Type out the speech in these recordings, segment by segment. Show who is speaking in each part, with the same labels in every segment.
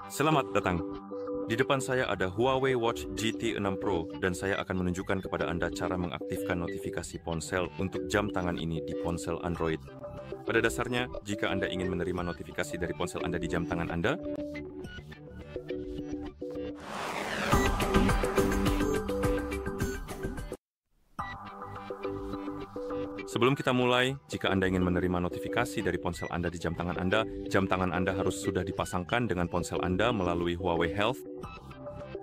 Speaker 1: Selamat datang. Di depan saya ada Huawei Watch GT 6 Pro dan saya akan menunjukkan kepada Anda cara mengaktifkan notifikasi ponsel untuk jam tangan ini di ponsel Android. Pada dasarnya, jika Anda ingin menerima notifikasi dari ponsel Anda di jam tangan Anda, sebelum kita mulai, jika Anda ingin menerima notifikasi dari ponsel Anda di jam tangan Anda harus sudah dipasangkan dengan ponsel Anda melalui Huawei Health.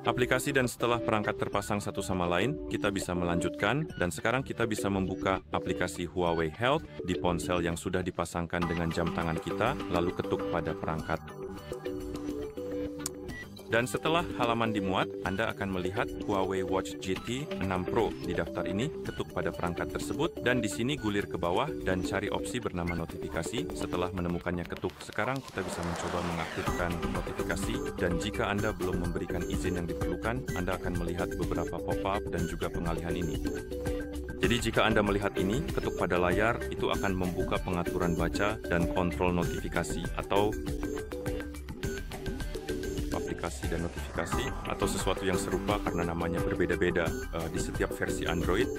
Speaker 1: Aplikasi dan setelah perangkat terpasang satu sama lain, kita bisa melanjutkan dan sekarang kita bisa membuka aplikasi Huawei Health di ponsel yang sudah dipasangkan dengan jam tangan kita, lalu ketuk pada perangkat. Dan setelah halaman dimuat, Anda akan melihat Huawei Watch GT 6 Pro. Di daftar ini, ketuk pada perangkat tersebut, dan di sini gulir ke bawah dan cari opsi bernama notifikasi. Setelah menemukannya, ketuk. Sekarang kita bisa mencoba mengaktifkan notifikasi, dan jika Anda belum memberikan izin yang diperlukan, Anda akan melihat beberapa pop-up dan juga pengalihan ini. Jadi jika Anda melihat ini, ketuk pada layar, itu akan membuka pengaturan baca dan kontrol notifikasi atau aplikasi dan notifikasi atau sesuatu yang serupa karena namanya berbeda-beda di setiap versi Android.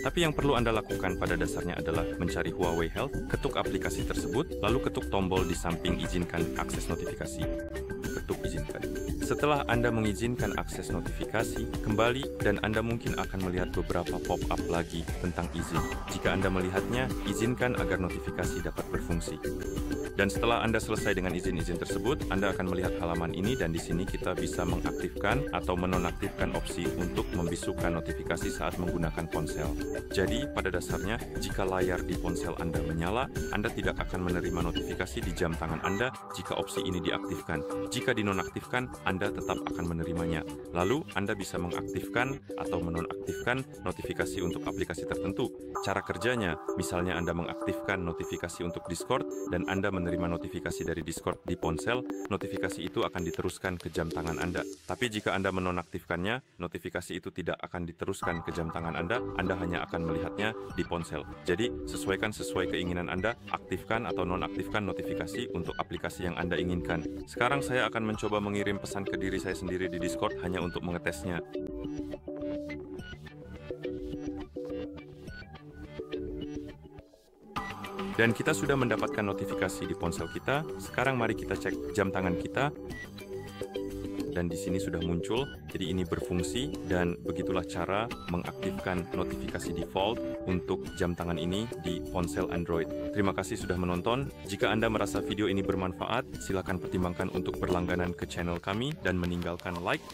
Speaker 1: Tapi yang perlu Anda lakukan pada dasarnya adalah mencari Huawei Health, ketuk aplikasi tersebut, lalu ketuk tombol di samping izinkan akses notifikasi. Ketuk izinkan. Setelah Anda mengizinkan akses notifikasi, kembali dan Anda mungkin akan melihat beberapa pop-up lagi tentang izin. Jika Anda melihatnya, izinkan agar notifikasi dapat berfungsi. Dan setelah Anda selesai dengan izin-izin tersebut, Anda akan melihat halaman ini dan di sini kita bisa mengaktifkan atau menonaktifkan opsi untuk membisukan notifikasi saat menggunakan ponsel. Jadi, pada dasarnya, jika layar di ponsel Anda menyala, Anda tidak akan menerima notifikasi di jam tangan Anda jika opsi ini diaktifkan. Jika dinonaktifkan, Anda tetap akan menerimanya. Lalu, Anda bisa mengaktifkan atau menonaktifkan notifikasi untuk aplikasi tertentu. Cara kerjanya, misalnya Anda mengaktifkan notifikasi untuk Discord dan Anda menerima notifikasi dari Discord di ponsel, notifikasi itu akan diteruskan ke jam tangan Anda. Tapi jika Anda menonaktifkannya, notifikasi itu tidak akan diteruskan ke jam tangan Anda hanya akan melihatnya di ponsel. Jadi, sesuaikan sesuai keinginan Anda, aktifkan atau nonaktifkan notifikasi untuk aplikasi yang Anda inginkan. Sekarang saya akan mencoba mengirim pesan ke diri saya sendiri di Discord hanya untuk mengetesnya. Dan kita sudah mendapatkan notifikasi di ponsel kita. Sekarang mari kita cek jam tangan kita. Dan di sini sudah muncul. Jadi ini berfungsi dan begitulah cara mengaktifkan notifikasi default untuk jam tangan ini di ponsel Android. Terima kasih sudah menonton. Jika Anda merasa video ini bermanfaat, silakan pertimbangkan untuk berlangganan ke channel kami dan meninggalkan like.